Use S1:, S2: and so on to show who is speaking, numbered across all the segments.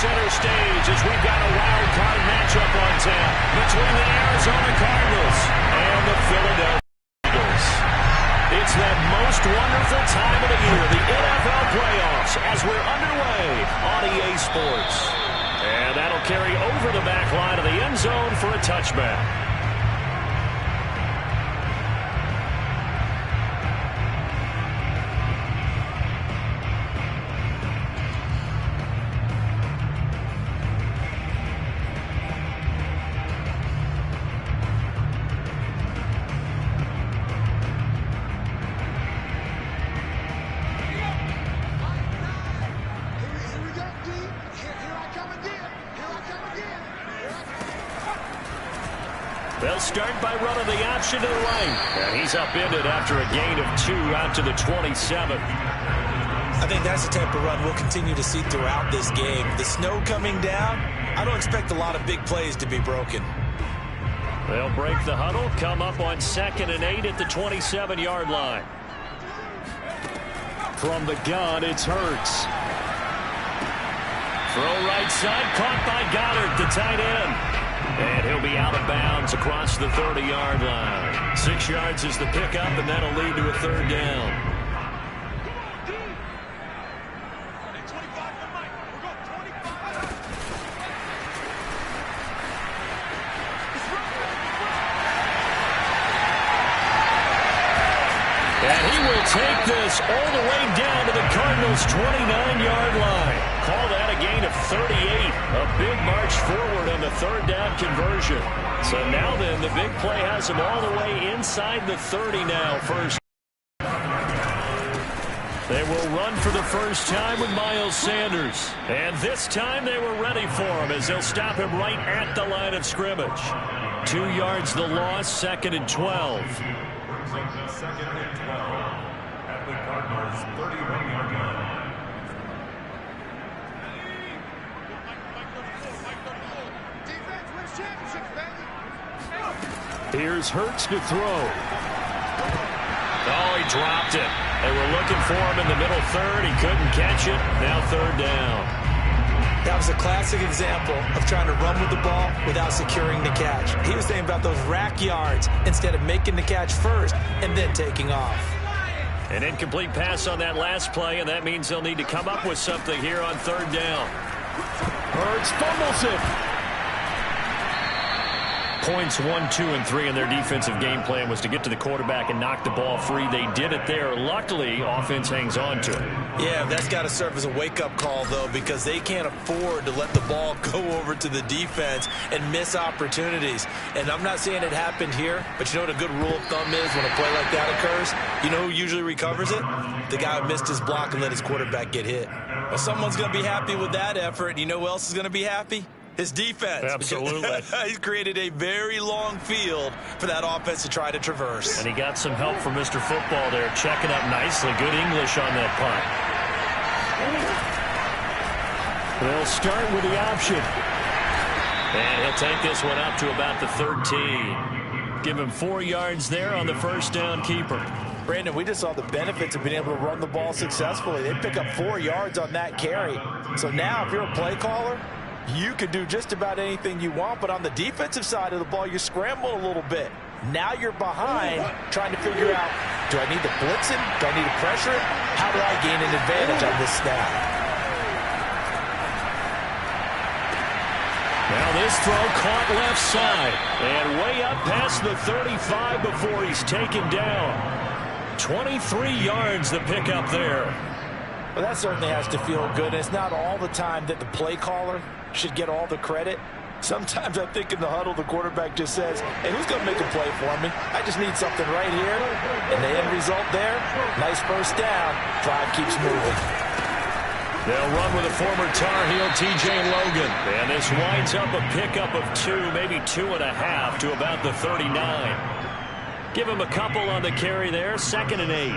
S1: center stage as we've got a wild card matchup on tap between the Arizona Cardinals and the Philadelphia Eagles. It's that most wonderful time of the year, the NFL playoffs, as we're underway on EA Sports. And that'll carry over the back line of the end zone for a touchback. They'll start by running the option to the right. And he's upended after a gain of 2 out to the 27.
S2: I think that's the type of run we'll continue to see throughout this game. The snow coming down, I don't expect a lot of big plays to be broken.
S1: They'll break the huddle, come up on 2nd and 8 at the 27-yard line. From the gun, it's Hurts. Throw right side, caught by Goddard, the tight end. And he'll be out of bounds across the 30-yard line. 6 yards is the pickup, and that'll lead to a 3rd down. And he will take this all the way down to the Cardinals' 29-yard line. Call that a gain of 38. A big march forward on the 3rd down conversion. So now then, the big play has him all the way inside the 30 now. First. They will run for the first time with Miles Sanders. And this time they were ready for him as they'll stop him right at the line of scrimmage. 2 yards the loss, 2nd and 12.
S3: 2nd and 12 at the Cardinals' 31-yard line.
S1: Here's Hurts to throw. Oh, he dropped it. They were looking for him in the middle 3rd. He couldn't catch it. Now 3rd down.
S2: That was a classic example of trying to run with the ball without securing the catch. He was thinking about those rack yards instead of making the catch first and then taking off.
S1: An incomplete pass on that last play, and that means they'll need to come up with something here on 3rd down. Hurts fumbles it. Points 1, 2, and 3 in their defensive game plan was to get to the quarterback and knock the ball free. They did it there. Luckily, offense hangs on to it.
S2: Yeah, that's got to serve as a wake-up call, though, because they can't afford to let the ball go over to the defense and miss opportunities. And I'm not saying it happened here, but you know what a good rule of thumb is when a play like that occurs? You know who usually recovers it? The guy who missed his block and let his quarterback get hit. Well, someone's going to be happy with that effort. And you know who else is going to be happy? His defense.
S1: Absolutely.
S2: He's created a very long field for that offense to try to traverse.
S1: And he got some help from Mr. Football there, checking up nicely. Good English on that punt. They'll start with the option. And he'll take this one up to about the 13. Give him 4 yards there on the first down keeper.
S2: Brandon, we just saw the benefits of being able to run the ball successfully. They pick up 4 yards on that carry. So now if you're a play caller, you can do just about anything you want, but on the defensive side of the ball, you scramble a little bit. Now you're behind trying to figure out, do I need to blitz him? Do I need to pressure him? How do I gain an advantage on this snap?
S1: Now this throw caught left side and way up past the 35 before he's taken down. 23 yards the pickup there.
S2: Well, that certainly has to feel good. It's not all the time that the play caller should get all the credit. Sometimes I think in the huddle, the quarterback just says, hey, who's going to make a play for me? I just need something right here. And the end result there, nice first down. Drive keeps moving.
S1: They'll run with a former Tar Heel, T.J. Logan. And this winds up a pickup of 2, maybe 2.5 to about the 39. Give him a couple on the carry there, 2nd and 8.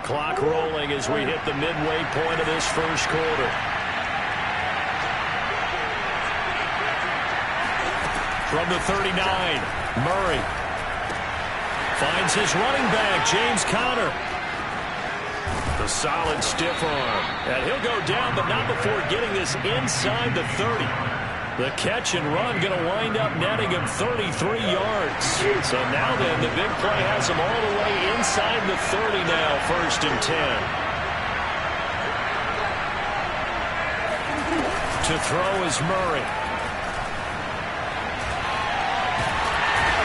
S1: Clock rolling as we hit the midway point of this first quarter. From the 39, Murray finds his running back, James Conner. The solid stiff arm. And he'll go down, but not before getting this inside the 30. The catch and run going to wind up netting him 33 yards. So now then, the big play has him all the way inside the 30 now, 1st and 10. To throw is Murray.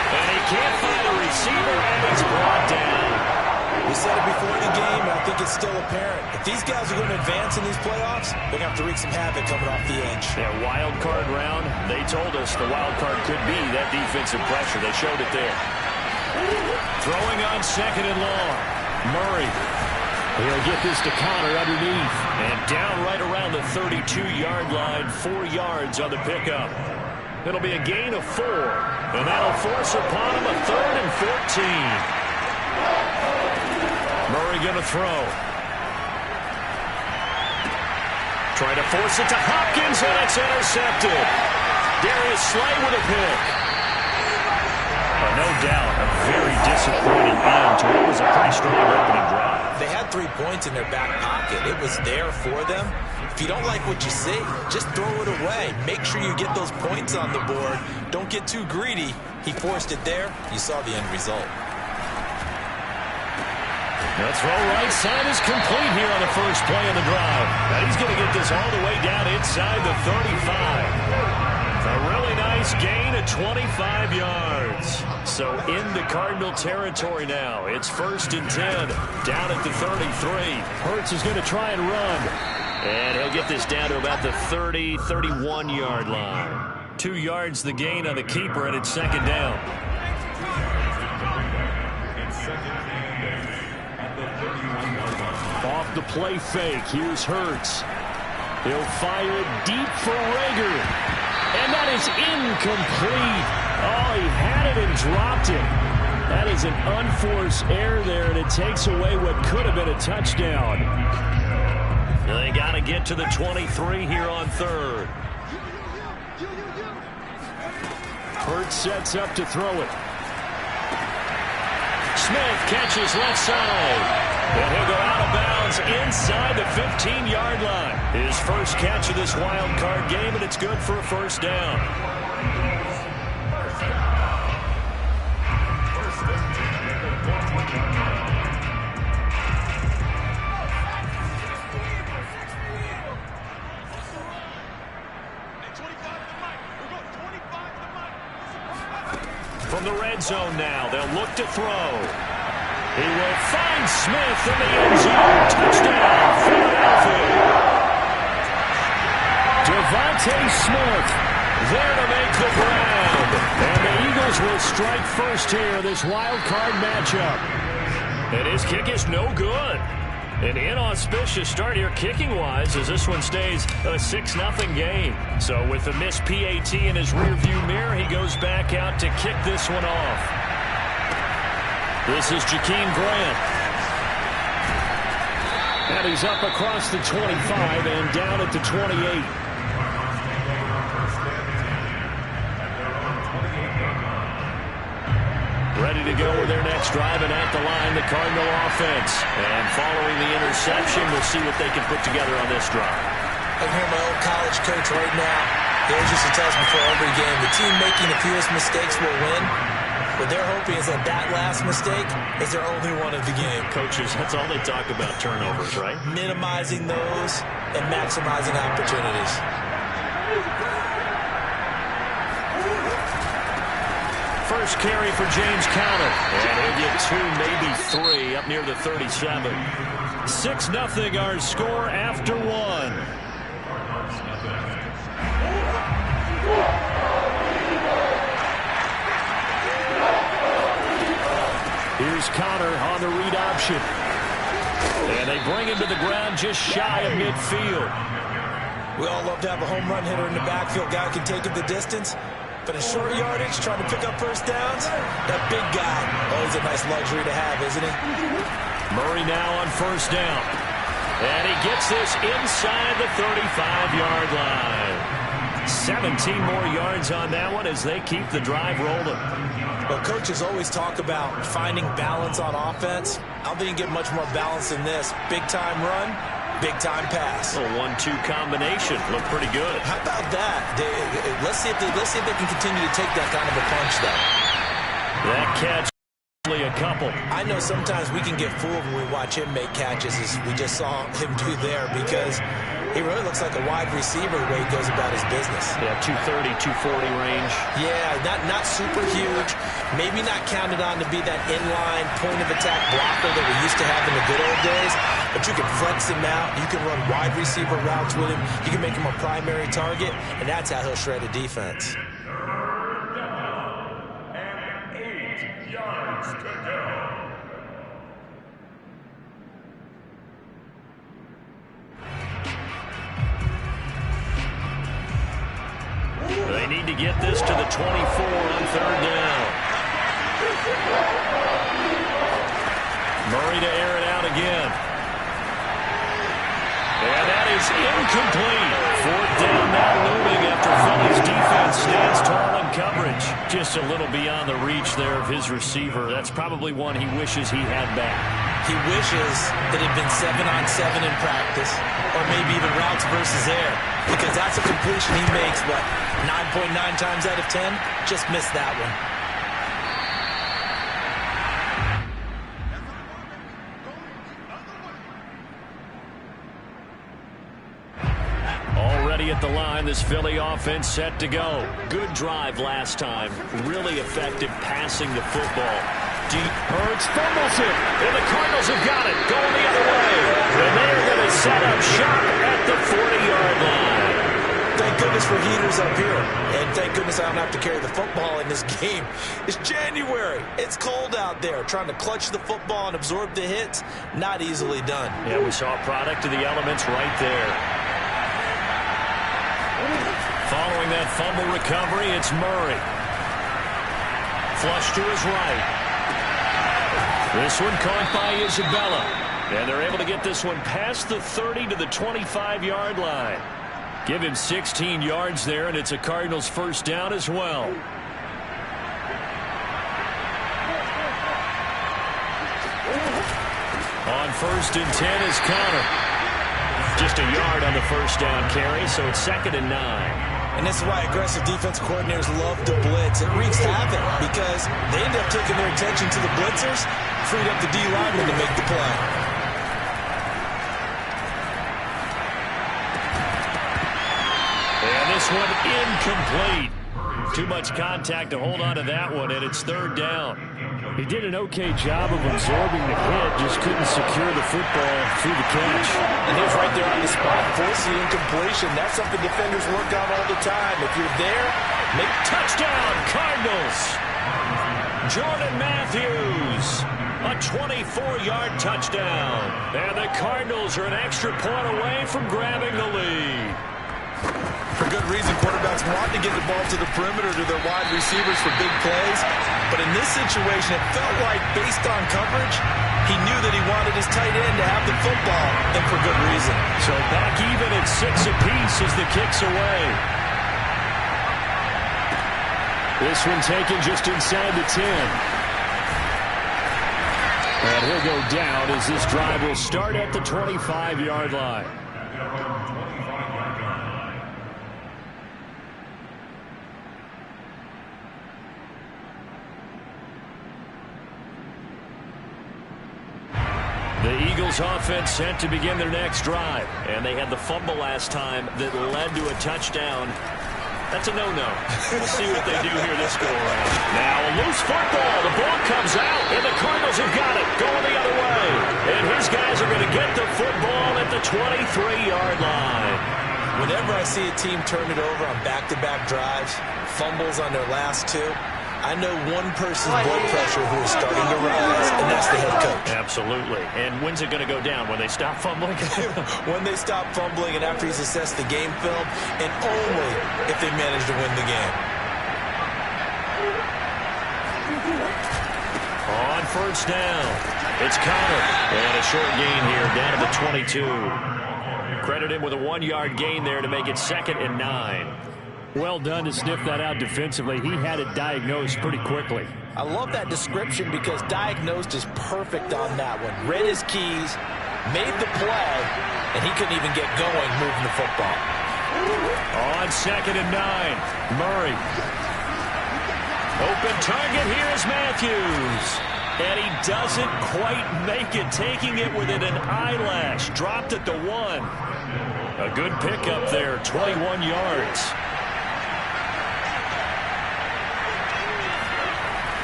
S1: And he can't find a receiver, and he's brought down.
S2: We said it before the game, and I think it's still apparent. If these guys are going to advance in these playoffs, they're going to have to wreak some havoc coming off the edge.
S1: Yeah, wild card round. They told us the wild card could be that defensive pressure. They showed it there. Throwing on 2nd and long. Murray. He'll get this to Conner underneath. And down right around the 32-yard line. 4 yards on the pickup. It'll be a gain of 4. And that'll force upon him a 3rd and 14. Murray going to throw. Try to force it to Hopkins, and it's intercepted. Darius Slay with a pick. No doubt, a very disappointing end to what was a pretty strong opening drive.
S2: They had 3 points in their back pocket. It was there for them. If you don't like what you see, just throw it away. Make sure you get those points on the board. Don't get too greedy. He forced it there. You saw the end result.
S1: The throw right side is complete here on the first play of the drive. Now he's going to get this all the way down inside the 35. A really nice gain of 25 yards. So into Cardinal territory now. It's 1st and 10 down at the 33. Hurts is going to try and run. And he'll get this down to about the 30, 31-yard line. 2 yards the gain on the keeper, and it's 2nd down. Off the play fake, here's Hurts. He'll fire it deep for Rager. And that is incomplete. Oh, he had it and dropped it. That is an unforced error there, and it takes away what could have been a touchdown. They got to get to the 23 here on 3rd. Hurts sets up to throw it. Smith catches left side. And he'll go out of bounds inside the 15-yard line. His first catch of this wild card game, and it's good for a 1st down. From the red zone now, they'll look to throw. He will find Smith in the end zone. Touchdown, Philadelphia. Devontae Smith there to make the ground. And the Eagles will strike first here, this wild card matchup. And his kick is no good. An inauspicious start here kicking-wise as this one stays a 6-0 game. So with the missed PAT in his rearview mirror, he goes back out to kick this one off. This is Jakeem Grant. And he's up across the 25 and down at the 28. Ready to go with their next drive, and at the line, the Cardinal offense. And following the interception, we'll see what they can put together on this drive.
S2: I can hear my old college coach right now. He always used to tell us before every game, the team making the fewest mistakes will win. What they're hoping is that last mistake is their only one of the game.
S1: Coaches, that's all they talk about, turnovers, right?
S2: Minimizing those and maximizing opportunities.
S1: First carry for James Conner. And he'll get 2, maybe 3 up near the 37. 6-0 our score after 1. Here's Conner on the read option. And they bring him to the ground just shy of midfield.
S2: We all love to have a home run hitter in the backfield. Guy who can take it the distance. But in short yardage, trying to pick up first downs, that big guy, always a nice luxury to have, isn't he?
S1: Murray now on first down. And he gets this inside the 35-yard line. 17 more yards on that one as they keep the drive rolling.
S2: Well, coaches always talk about finding balance on offense. I don't think you get much more balance than this. Big-time run, big-time pass.
S1: A 1-2 combination. Looked pretty good.
S2: How about that? Let's see if they can continue to take that kind of a punch, though.
S1: That catch, only a couple.
S2: I know sometimes we can get fooled when we watch him make catches, as we just saw him do there, because he really looks like a wide receiver the way he goes about his business.
S1: Yeah, 230, 240 range.
S2: Yeah, not super huge. Maybe not counted on to be that inline point-of-attack blocker that we used to have in the good old days, but you can flex him out. You can run wide receiver routes with him. You can make him a primary target, and that's how he'll shred a defense.
S1: They need to get this to the 24 on third down. Murray to air it out again. And that is incomplete. Fourth down now looming after Philly's defense stands tall in coverage. Just a little beyond the reach there of his receiver. That's probably one he wishes he had back.
S2: He wishes it had been 7-on-7 in practice, or maybe even routes versus air, because that's a completion he makes, what, 9.9 times out of 10? Just missed that one.
S1: Already at the line, this Philly offense set to go. Good drive last time. Really effective passing the football. Deep. Hurts fumbles it, and the Cardinals have got it. Going the other way. And they're going to set up shop at the 40-yard line.
S2: Thank goodness for heaters up here. And thank goodness I don't have to carry the football in this game. It's January. It's cold out there. Trying to clutch the football and absorb the hits, not easily done.
S1: Yeah, we saw a product of the elements right there. Following that fumble recovery, it's Murray. Flush to his right. This one caught by Isabella. And they're able to get this one past the 30 to the 25-yard line. Give him 16 yards there, and it's a Cardinals first down as well. On 1st and 10 is Connor. Just a yard on the first down carry, so it's 2nd and 9.
S2: And this is why aggressive defense coordinators love to blitz. It wreaks havoc because they end up taking their attention to the blitzers, freed up the D-lineman to make the play.
S1: And this one incomplete. Too much contact to hold on to that one, and it's 3rd down. He did an okay job of absorbing the hit, just couldn't secure the football through the catch.
S2: And he was right there on the spot, forcing the incompletion. That's something defenders work on all the time. If you're there, make
S1: touchdown, Cardinals. Jordan Matthews, a 24-yard touchdown. And the Cardinals are an extra point away from grabbing the lead.
S2: For good reason, quarterbacks want to get the ball to the perimeter to their wide receivers for big plays. But in this situation, it felt like, based on coverage, he knew that he wanted his tight end to have the football, and for good reason.
S1: So back even at 6 apiece as the kick's away. This one taken just inside the 10. And he'll go down as this drive will start at the 25-yard line. The Eagles offense set to begin their next drive. And they had the fumble last time that led to a touchdown. That's a no-no. We'll see what they do here this go-around. Now a loose football. The ball comes out, and the Cardinals have got it. Going the other way. And his guys are going to get the football at the 23-yard line.
S2: Whenever I see a team turn it over on back-to-back drives, fumbles on their last two, I know one person's blood pressure who is starting to rise, and that's the head coach.
S1: Absolutely. And when's it going to go down? When they stop fumbling?
S2: When they stop fumbling and after he's assessed the game film, and only if they manage to win the game.
S1: On 1st down, it's Connor. And a short gain here down to the 22. Credit him with a 1-yard gain there to make it 2nd and 9. Well done to sniff that out defensively. He had it diagnosed pretty quickly.
S2: I love that description because diagnosed is perfect on that one. Read his keys, made the play, and he couldn't even get going moving the football.
S1: On 2nd and 9, Murray. Open target, here's Matthews. And he doesn't quite make it, taking it within an eyelash. Dropped at the 1. A good pickup there, 21 yards.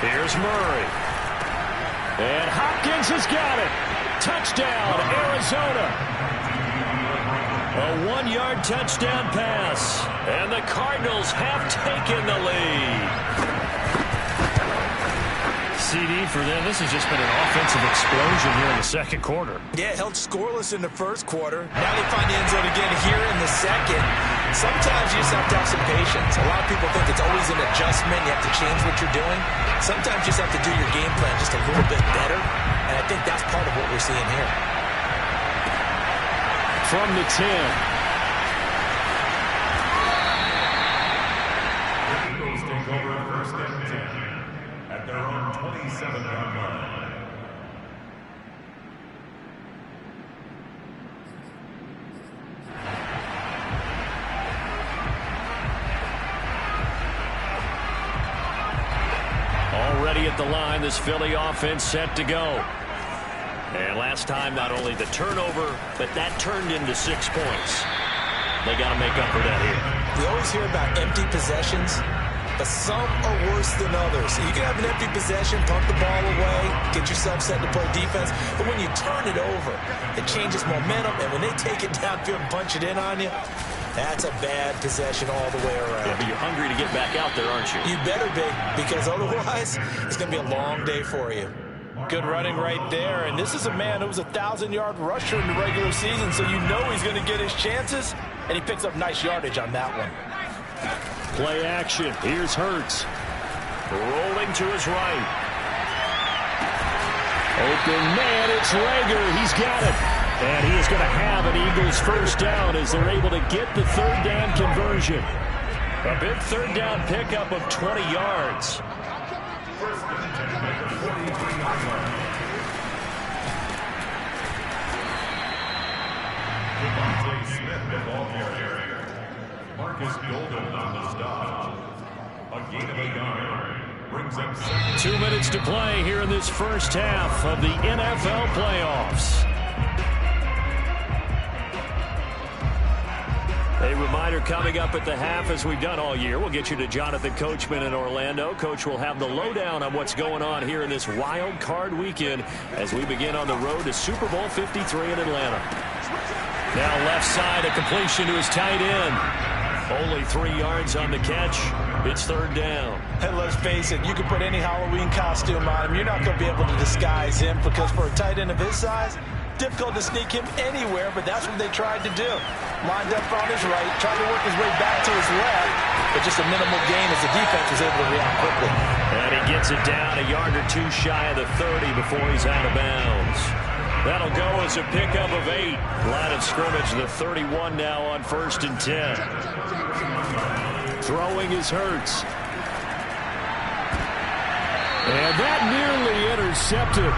S1: Here's Murray. And Hopkins has got it. Touchdown, Arizona. A 1-yard touchdown pass. And the Cardinals have taken the lead. CD for them. This has just been an offensive explosion here in the second quarter.
S2: Yeah, held scoreless in the first quarter. Now they find the end zone again here in the second. Sometimes you just have to have some patience. A lot of people think it's always an adjustment. You have to change what you're doing. Sometimes you just have to do your game plan just a little bit better. And I think that's part of what we're seeing here.
S1: From the 10. Already at the line, this Philly offense set to go. And last time, not only the turnover, but that turned into 6 points. They got to make up for that here.
S2: We always hear about empty possessions, but some are worse than others. So you can have an empty possession, punt the ball away, get yourself set to play defense. But when you turn it over, it changes momentum. And when they take it downfield and punch it in on you, that's a bad possession all the way around.
S1: Yeah, but you're hungry to get back out there, aren't you?
S2: You better be, because otherwise it's going to be a long day for you. Good running right there. And this is a man who was a 1,000-yard rusher in the regular season, so you know he's going to get his chances. And he picks up nice yardage on that one.
S1: Play action. Here's Hurts. Rolling to his right. Open man, it's Rager. He's got it. And he is going to have an Eagles first down as they're able to get the third down conversion. A big third down pickup of 20 yards.
S3: Marcus Golden on the stop. A gain of a yard brings up 7.
S1: 2 minutes to play here in this first half of the NFL playoffs. A reminder coming up at the half, as we've done all year. We'll get you to Jonathan Coachman in Orlando. Coach will have the lowdown on what's going on here in this wild card weekend as we begin on the road to Super Bowl 53 in Atlanta. Now left side, a completion to his tight end. Only 3 yards on the catch. It's third down.
S2: And let's face it, you can put any Halloween costume on him. You're not going to be able to disguise him, because for a tight end of his size, difficult to sneak him anywhere, but that's what they tried to do. Lined up on his right, tried to work his way back to his left, but just a minimal gain as the defense was able to react quickly.
S1: And he gets it down a yard or two shy of the 30 before he's out of bounds. That'll go as a pickup of 8. Line of scrimmage, the 31 now on 1st and 10. Throwing is Hurts. And that nearly intercepted.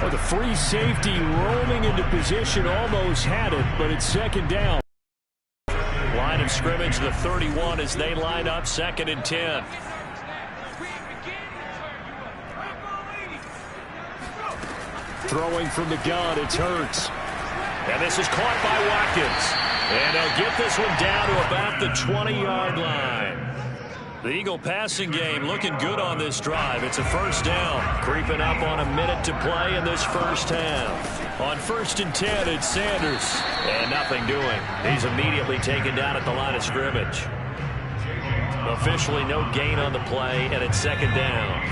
S1: Oh, the free safety roaming into position, almost had it, but it's second down. Line of scrimmage, the 31 as they line up, 2nd and 10. Throwing from the gun, it's Hurts. And this is caught by Watkins. And they'll get this one down to about the 20-yard line. The Eagle passing game looking good on this drive. It's a first down. Creeping up on a minute to play in this first half. On 1st and 10, it's Sanders. And nothing doing. He's immediately taken down at the line of scrimmage. Officially no gain on the play, and it's second down.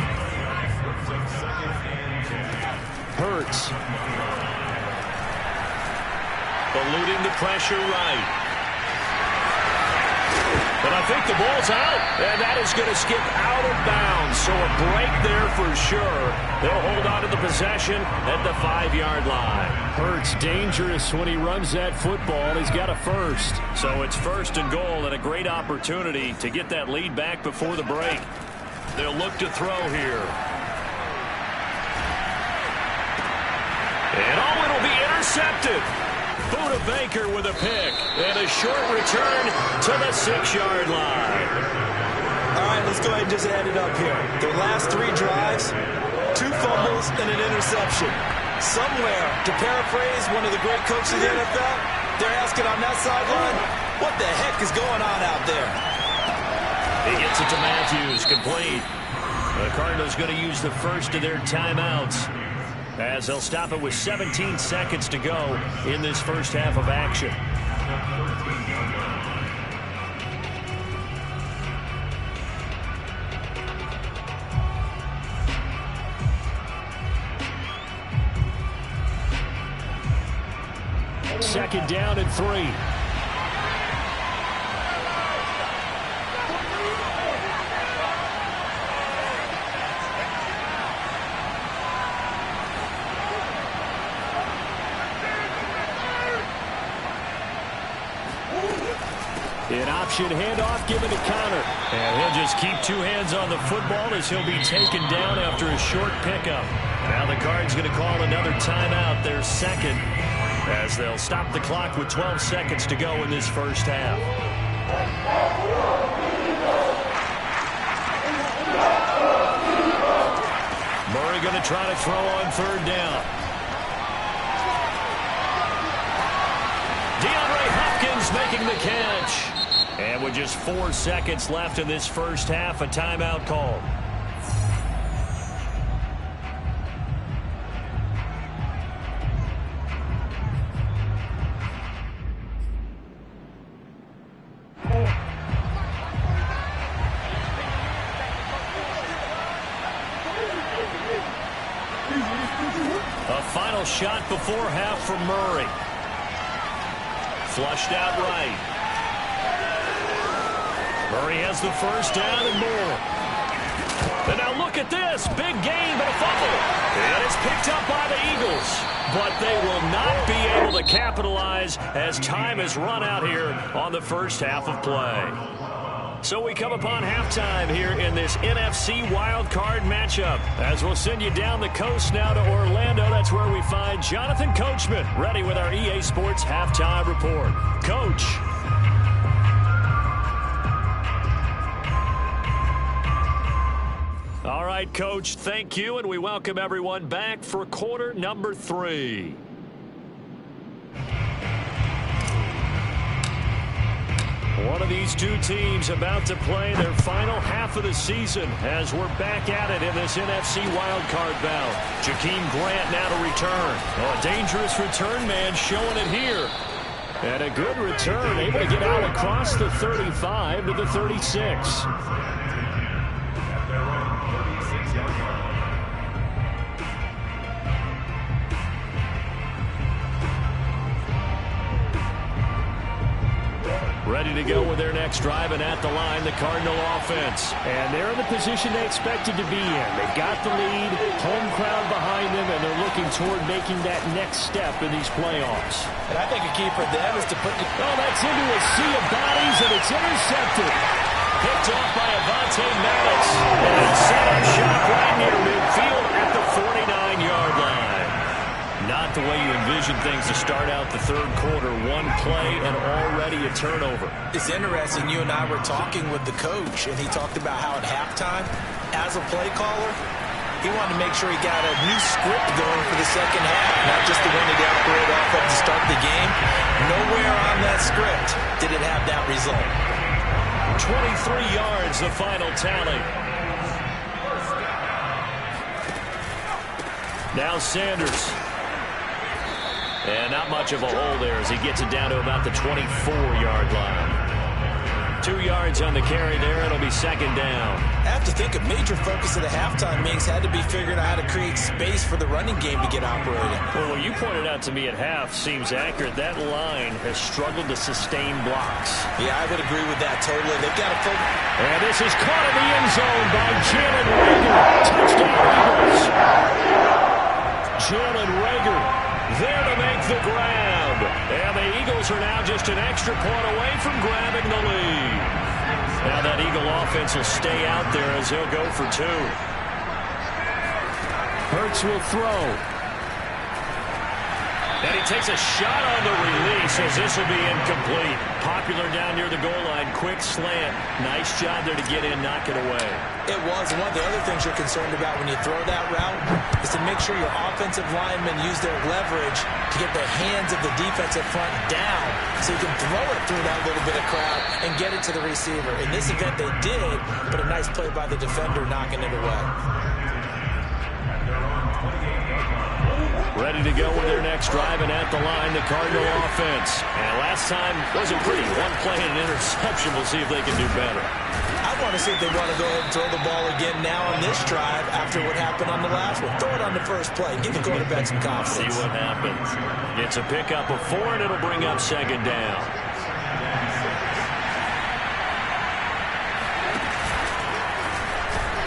S1: Hurts. Eluding the pressure right. But I think the ball's out, and that is going to skip out of bounds. So a break there for sure. They'll hold on to the possession at the 5-yard line.
S4: Hurts dangerous when he runs that football. He's got a first.
S1: So it's 1st and goal, and a great opportunity to get that lead back before the break. They'll look to throw here. And it'll be intercepted. Buda Baker with a pick, and a short return to the 6-yard line.
S2: All right, let's go ahead and just add it up here. Their last 3 drives, 2 fumbles and an interception. Somewhere, to paraphrase one of the great coaches of the NFL, they're asking on that sideline, what the heck is going on out there?
S1: He gets it to Matthews, complete. The Cardinals going to use the first of their timeouts, as they'll stop it with 17 seconds to go in this first half of action.
S4: Second down and 3. An option handoff given to Connor.
S1: And he'll just keep 2 hands on the football as he'll be taken down after a short pickup. Now the Cards going to call another timeout, their second, as they'll stop the clock with 12 seconds to go in this first half. Murray going to try to throw on 3rd down. DeAndre Hopkins making the catch. And with just 4 seconds left in this first half, a timeout called. A final shot before half from Murray. Flushed out right. Murray has the first down and more. And now look at this. Big gain, but a fumble. And it's picked up by the Eagles. But they will not be able to capitalize as time has run out here on the first half of play. So we come upon halftime here in this NFC Wild Card matchup. As we'll send you down the coast now to Orlando. That's where we find Jonathan Coachman ready with our EA Sports Halftime Report. Coach. All right, Coach, thank you, and we welcome everyone back for quarter number 3. One of these 2 teams about to play their final half of the season as we're back at it in this NFC wildcard bout. Jakeem Grant now to return. Oh, a dangerous return man showing it here. And a good return, able to get out across the 35 to the 36. Ready to go with their next drive, and at the line, the Cardinal offense.
S4: And they're in the position they expected to be in. They've got the lead, home crowd behind them, and they're looking toward making that next step in these playoffs.
S2: And I think a key for them is to put the...
S4: Oh, that's into a sea of bodies, and it's intercepted.
S1: Picked off by Avonte Maddox. And set up shop right near midfield at the 49-yard line. Not the way you envision things to start out the third quarter. 1 play and already a turnover.
S2: It's interesting. You and I were talking with the coach, and he talked about how at halftime, as a play caller, he wanted to make sure he got a new script going for the second half, not just the one that he operated off of to start the game. Nowhere on that script did it have that result.
S1: 23 yards, the final tally. Now Sanders. And not much of a hole there as he gets it down to about the 24-yard line.
S4: 2 yards on the carry there. It'll be second down.
S2: I have to think a major focus of the halftime meetings had to be figuring out how to create space for the running game to get operating.
S4: Well, what you pointed out to me at half seems accurate. That line has struggled to sustain blocks.
S2: Yeah, I would agree with that totally. They've got to focus.
S4: And this is caught in the end zone by Jalen Reagor. Touchdown, Eagles. Jalen Reagor there to make the grab. And the Eagles are now just an extra point away from grabbing the lead. Now that Eagle offense will stay out there as he'll go for 2. Hurts will throw. And he takes a shot on the release as this will be incomplete. Popular down near the goal line. Quick slant. Nice job there to get in, knock it away.
S2: It was. And one of the other things you're concerned about when you throw that route is to make sure your offensive linemen use their leverage to get the hands of the defensive front down so you can throw it through that little bit of crowd and get it to the receiver. In this event, they did, but a nice play by the defender knocking it away.
S4: Ready to go with their next drive, and at the line, the Cardinal offense. And last time wasn't pretty. One play and an interception. We'll see if they can do better.
S2: I want to see if they want to go ahead and throw the ball again now on this drive after what happened on the last one. Throw it on the first play. Give the quarterback some confidence.
S4: See what happens. It's a pickup of 4, and it'll bring up second down.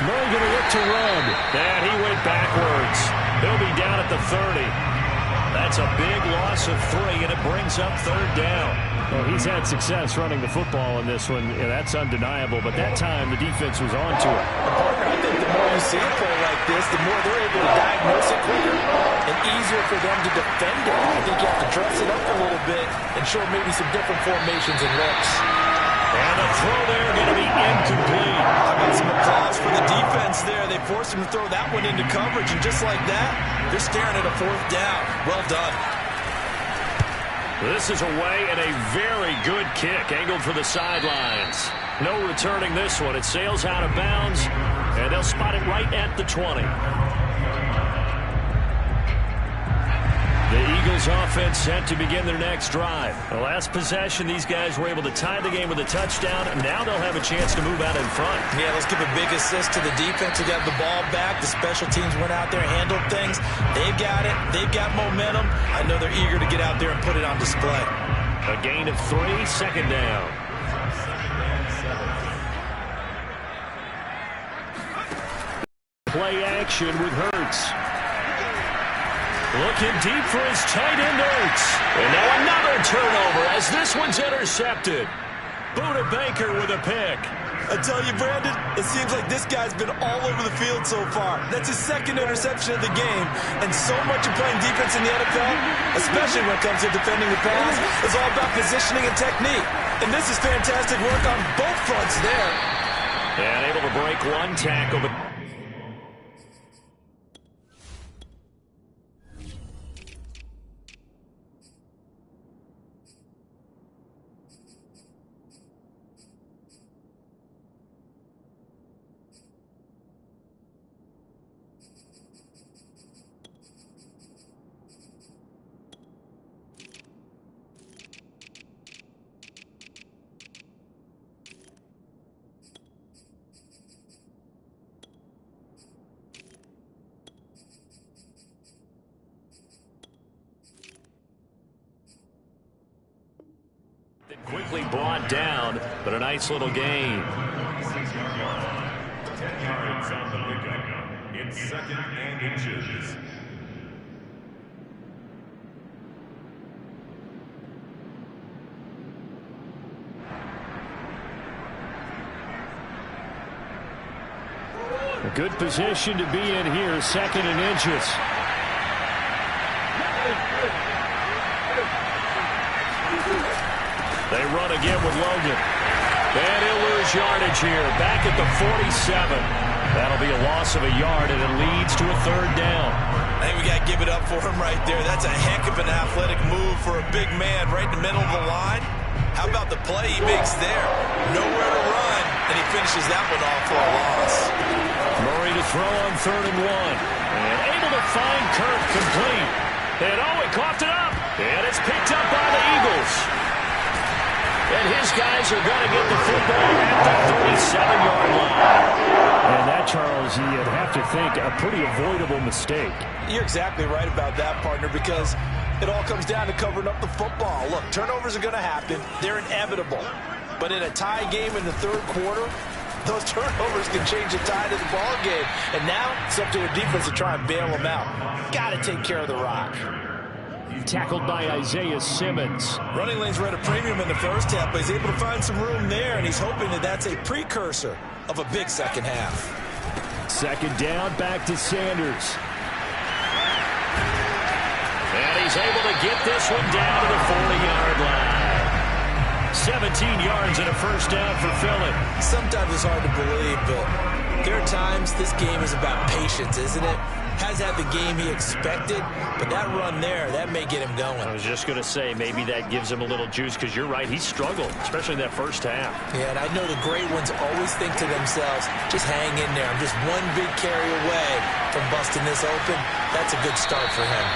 S4: Murray going to look to run. And he went backwards. He'll be down at the 30. That's a big loss of 3, and it brings up third down. Well, he's had success running the football in this one. Yeah, that's undeniable, but that time the defense was on to it.
S2: Partner, I think the more you see a play like this, the more they're able to diagnose it quicker and easier for them to defend it. I think you have to dress it up a little bit and show maybe some different formations and looks.
S4: And the throw there going to be incomplete.
S2: How about some applause for the defense there? They forced him to throw that one into coverage, and just like that, they're staring at a 4th down. Well done.
S4: This is away and a very good kick, angled for the sidelines. No returning this one. It sails out of bounds, and they'll spot it right at the 20. The Eagles offense set to begin their next drive. The last possession, these guys were able to tie the game with a touchdown, and now they'll have a chance to move out in front.
S2: Yeah, let's give a big assist to the defense who got the ball back. The special teams went out there, handled things. They've got it. They've got momentum. I know they're eager to get out there and put it on display.
S4: A gain of 3, second down. Play action with Hurts. Looking deep for his tight end, Hurts. And now another turnover as this one's intercepted. Buda Baker with a pick.
S2: I tell you, Brandon, it seems like this guy's been all over the field so far. That's his 2nd interception of the game. And so much of playing defense in the NFL, especially when it comes to defending the pass, is all about positioning and technique. And this is fantastic work on both fronts there.
S4: And able to break one tackle, but quickly brought down, but a nice little gain.
S3: 10 yards on the pickup. It's 2nd and inches.
S4: A good position to be in here, 2nd and inches. They run again with Logan. And he'll lose yardage here. Back at the 47. That'll be a loss of a yard, and it leads to a 3rd down.
S2: I think we got to give it up for him right there. That's a heck of an athletic move for a big man right in the middle of the line. How about the play he makes there? Nowhere to run, and he finishes that one off for a loss.
S4: Murray to throw on 3rd and 1. And able to find Kirk complete. And he coughed it up. And it's picked up by the Eagles. And his guys are going to get the football at the 37-yard line. And that, Charles, you'd have to think a pretty avoidable mistake.
S2: You're exactly right about that, partner, because it all comes down to covering up the football. Look, turnovers are going to happen. They're inevitable. But in a tie game in the third quarter, those turnovers can change the tide of the ball game. And now it's up to a defense to try and bail them out. Got to take care of the rock.
S4: Tackled by Isaiah Simmons.
S2: Running lanes were at a premium in the first half, but he's able to find some room there, and he's hoping that that's a precursor of a big second half.
S4: Second down, back to Sanders. And he's able to get this one down to the 40-yard line. 17 yards and a first down for Philly.
S2: Sometimes it's hard to believe, but there are times this game is about patience, isn't it? Has had the game he expected, but that run there, that may get him going.
S4: I was just going to say, maybe that gives him a little juice, because you're right, he struggled, especially in that first half.
S2: Yeah, and I know the great ones always think to themselves, just hang in there. I'm just one big carry away from busting this open. That's a good start for him.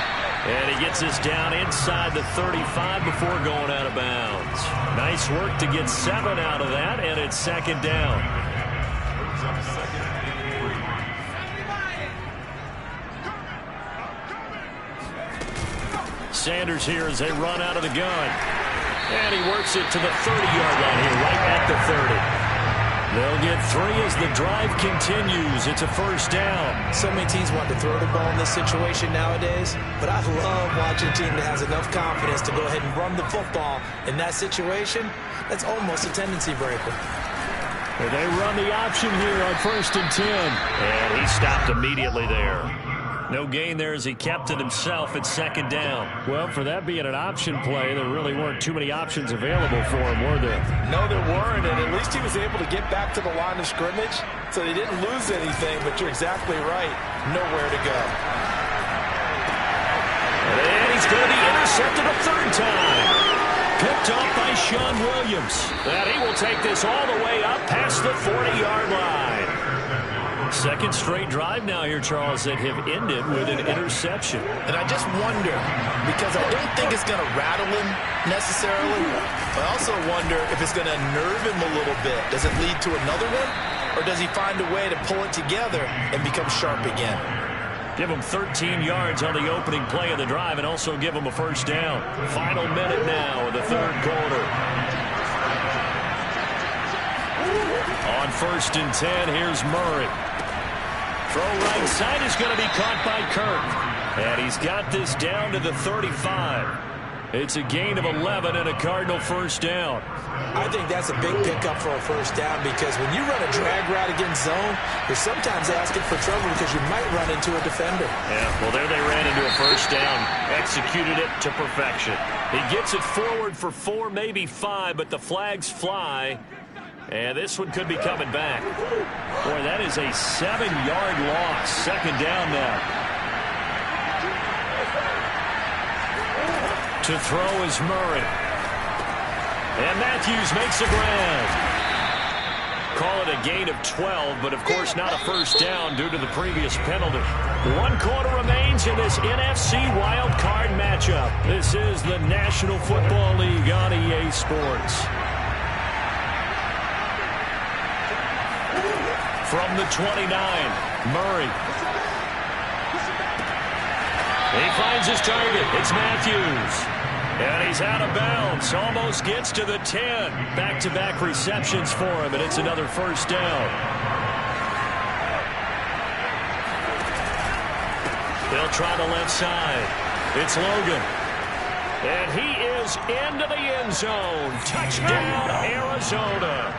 S4: And he gets us down inside the 35 before going out of bounds. Nice work to get 7 out of that, and it's second down. Sanders here as they run out of the gun. And he works it to the 30-yard line here, right at the 30. They'll get 3 as the drive continues. It's a first down.
S2: So many teams want to throw the ball in this situation nowadays, but I love watching a team that has enough confidence to go ahead and run the football in that situation. That's almost a tendency breaker.
S4: And they run the option here on 1st and 10. And he stopped immediately there. No gain there as he kept it himself at second down. Well, for that being an option play, there really weren't too many options available for him, were there?
S2: No, there weren't, and at least he was able to get back to the line of scrimmage, so they didn't lose anything, but you're exactly right. Nowhere to go.
S4: And he's going to be intercepted a third time. Picked off by Sean Williams. And he will take this all the way up past the 40-yard line. Second straight drive now here, Charles, that have ended with an interception.
S2: And I just wonder, because I don't think it's going to rattle him necessarily, but I also wonder if it's going to nerve him a little bit. Does it lead to another one, or does he find a way to pull it together and become sharp again?
S4: Give him 13 yards on the opening play of the drive and also give him a first down. Final minute now of the third quarter. On 1st and 10, here's Murray. Throw right side is going to be caught by Kirk. And he's got this down to the 35. It's a gain of 11 and a Cardinal first down.
S2: I think that's a big pickup for a first down, because when you run a drag route against zone, you're sometimes asking for trouble because you might run into a defender.
S4: Yeah, well, there they ran into a first down. Executed it to perfection. He gets it forward for 4, maybe 5, but the flags fly. And this one could be coming back. Boy, that is a 7-yard loss. Second down now. To throw is Murray. And Matthews makes the grab. Call it a gain of 12, but of course not a first down due to the previous penalty. 1 quarter remains in this NFC Wild Card matchup. This is the National Football League on EA Sports. From the 29, Murray. He finds his target. It's Matthews. And he's out of bounds. Almost gets to the 10. Back-to-back receptions for him, and it's another first down. They'll try the left side. It's Logan. And he is into the end zone. Touchdown, Arizona.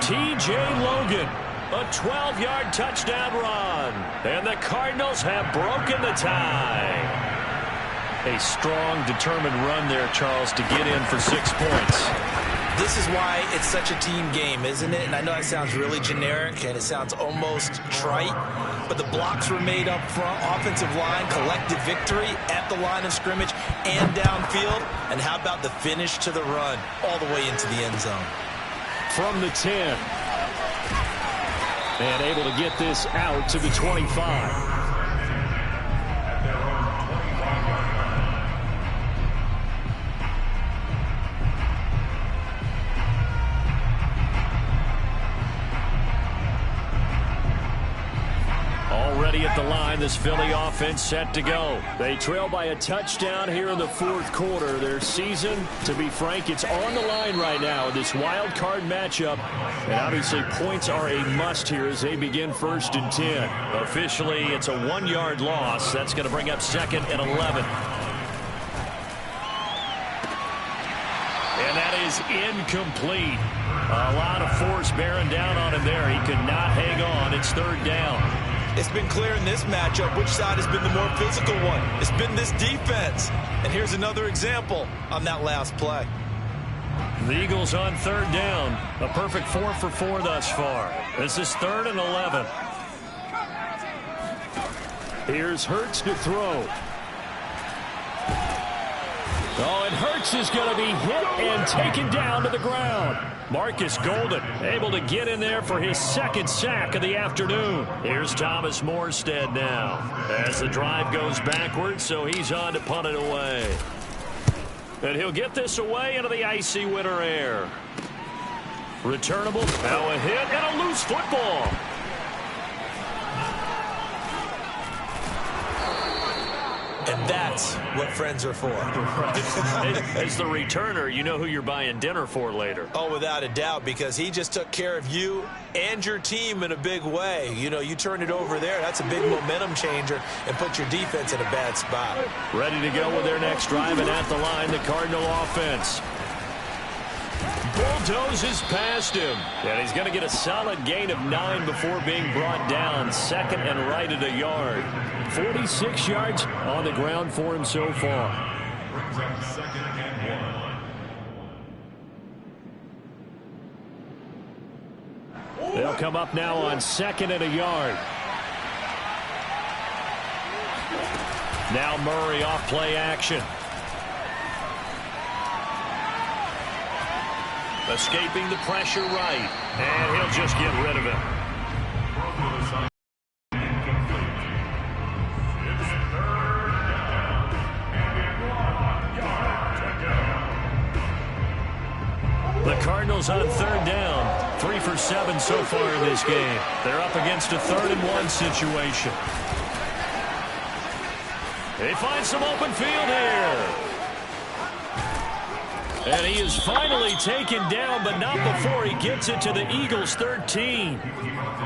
S4: T.J. Logan. A 12-yard touchdown run. And the Cardinals have broken the tie. A strong, determined run there, Charles, to get in for 6 points.
S2: This is why it's such a team game, isn't it? And I know it sounds really generic and it sounds almost trite, but the blocks were made up front, offensive line, collective victory at the line of scrimmage and downfield. And how about the finish to the run all the way into the end zone?
S4: From the 10. And able to get this out to the 25. Already at the line, this Philly offense set to go. They trail by a touchdown here in the fourth quarter. Their season, to be frank, it's on the line right now in this wild card matchup. And obviously points are a must here as they begin 1st and 10. Officially, it's a 1-yard loss. That's going to bring up 2nd and 11. And that is incomplete. A lot of force bearing down on him there. He could not hang on. It's 3rd down.
S2: It's been clear in this matchup which side has been the more physical one. It's been this defense. And here's another example on that last play.
S4: The Eagles on 3rd down. A perfect 4 for 4 thus far. This is 3rd and 11. Here's Hurts to throw. Oh, and Hurts is going to be hit and taken down to the ground. Marcus Golden able to get in there for his 2nd sack of the afternoon. Here's Thomas Morstead now as the drive goes backwards, so he's on to punt it away. And he'll get this away into the icy winter air. Returnable, now a hit and a loose football.
S2: And that's what friends are for.
S4: As the returner, you know who you're buying dinner for later.
S2: Oh, without a doubt, because he just took care of you and your team in a big way. You know, you turn it over there, that's a big momentum changer and put your defense in a bad spot.
S4: Ready to go with their next drive, and at the line, the Cardinal offense. Bulldozes past him. And he's going to get a solid gain of 9 before being brought down. 2nd and right at a yard. 46 yards on the ground for him so far.
S3: Brings up 2nd and 1.
S4: They'll come up now on 2nd and a yard. Now Murray off play action. Escaping the pressure right. And he'll just get rid of it. The Cardinals on 3rd down. 3 for 7 so far in this game. They're up against a 3rd and 1 situation. They find some open field here. And he is finally taken down, but not before he gets it to the Eagles' 13.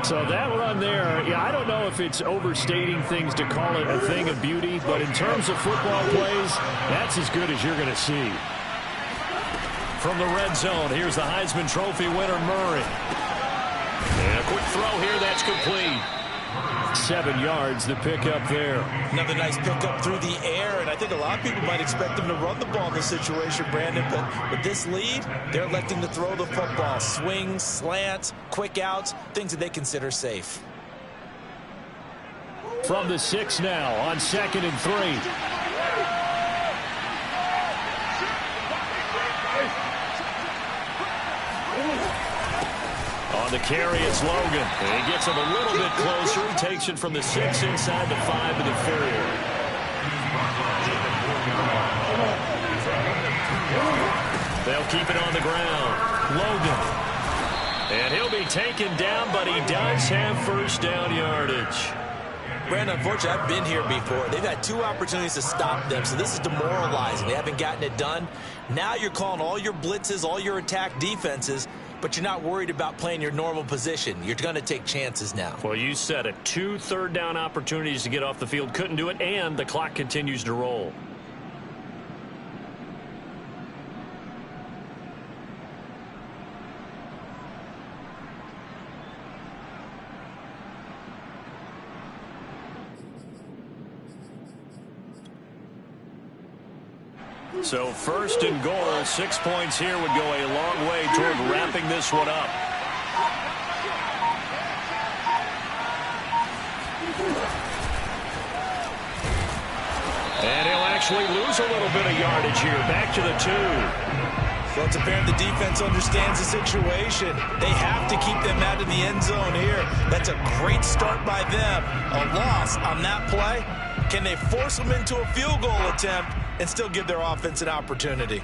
S4: So that run there, yeah, I don't know if it's overstating things to call it a thing of beauty, but in terms of football plays, that's as good as you're going to see. From the red zone, here's the Heisman Trophy winner, Murray. And a quick throw here, that's complete. 7 yards, the pickup there.
S2: Another nice pickup through the air, and I think a lot of people might expect them to run the ball in this situation, Brandon, but with this lead, they're electing to throw the football. Swings, slants, quick outs, things that they consider safe.
S4: From the 6 now on 2nd and 3. On the carry, it's Logan. And he gets him a little bit closer. He takes it from the 6 inside the 5 to the 4. They'll keep it on the ground. Logan. And he'll be taken down, but he does have 1st down yardage.
S2: Brandon, unfortunately, I've been here before. They've had 2 opportunities to stop them, so this is demoralizing. They haven't gotten it done. Now you're calling all your blitzes, all your attack defenses, but you're not worried about playing your normal position. You're going to take chances now.
S4: Well, you said it. 2 3rd down opportunities to get off the field. Couldn't do it, and the clock continues to roll. So 1st and goal, 6 points here would go a long way toward wrapping this one up. And he'll actually lose a little bit of yardage here. Back to the 2.
S2: Well, it's apparent the defense understands the situation. They have to keep them out of the end zone here. That's a great start by them. A loss on that play. Can they force them into a field goal attempt and still give their offense an opportunity?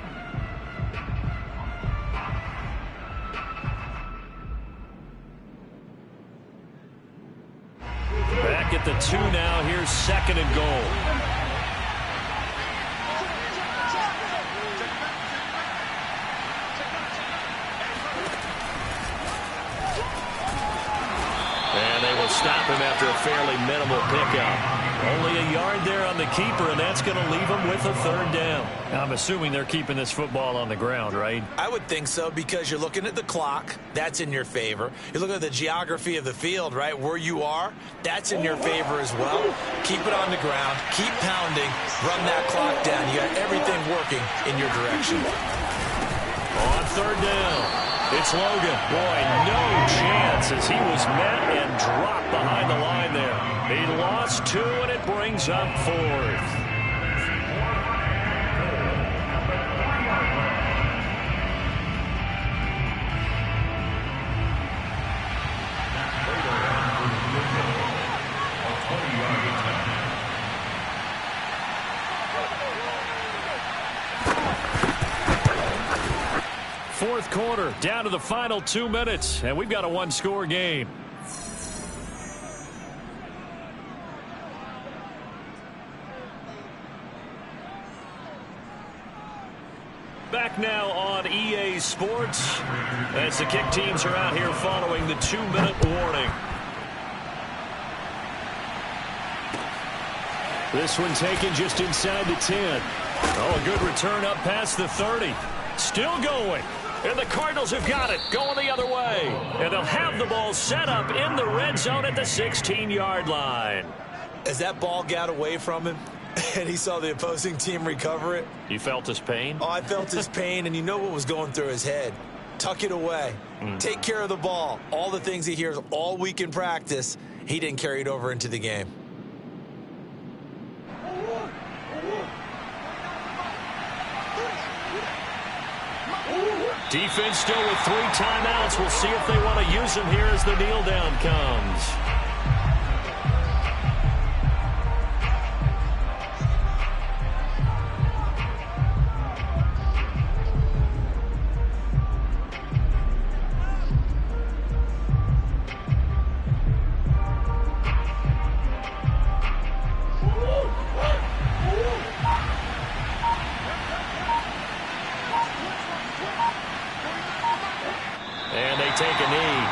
S4: Back get the 2 now. Here's 2nd and goal. And they will stop him after a fairly minimal pickup. Only a yard there on the keeper, and that's going to leave him with a 3rd down. I'm assuming they're keeping this football on the ground, right?
S2: I would think so, because you're looking at the clock. That's in your favor. You're looking at the geography of the field, right? Where you are, that's in your favor as well. Keep it on the ground. Keep pounding. Run that clock down. You got everything working in your direction.
S4: On 3rd down. It's Logan. Boy, no chance as he was met and dropped behind the line there. He lost 2, and it brings up 4th. Fourth quarter, down to the final 2 minutes, and we've got a 1-score game. Back now on EA Sports as the kick teams are out here following the 2-minute warning. This one taken just inside the 10. Oh, a good return up past the 30. Still going. And the Cardinals have got it, going the other way. And they'll have the ball set up in the red zone at the 16-yard line.
S2: As that ball got away from him and he saw the opposing team recover it.
S4: You felt his pain?
S2: Oh, I felt his pain, and you know what was going through his head. Tuck it away. Take care of the ball. All the things he hears all week in practice, he didn't carry it over into the game.
S4: Defense still with 3 timeouts. We'll see if they want to use them here as the kneel down comes. And they take a knee.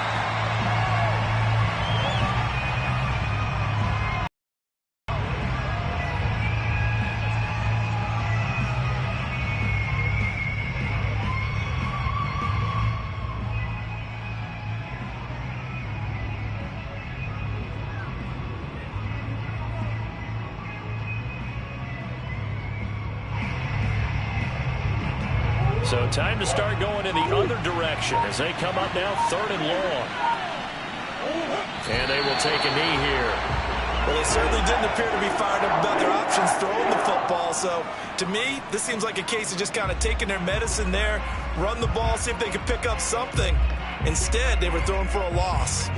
S4: So time to start going in the other direction as they come up now 3rd and long. And they will take a knee here.
S2: Well, they certainly didn't appear to be fired up about their options throwing the football. So, to me, this seems like a case of just kind of taking their medicine there, run the ball, see if they could pick up something. Instead, they were throwing for a loss.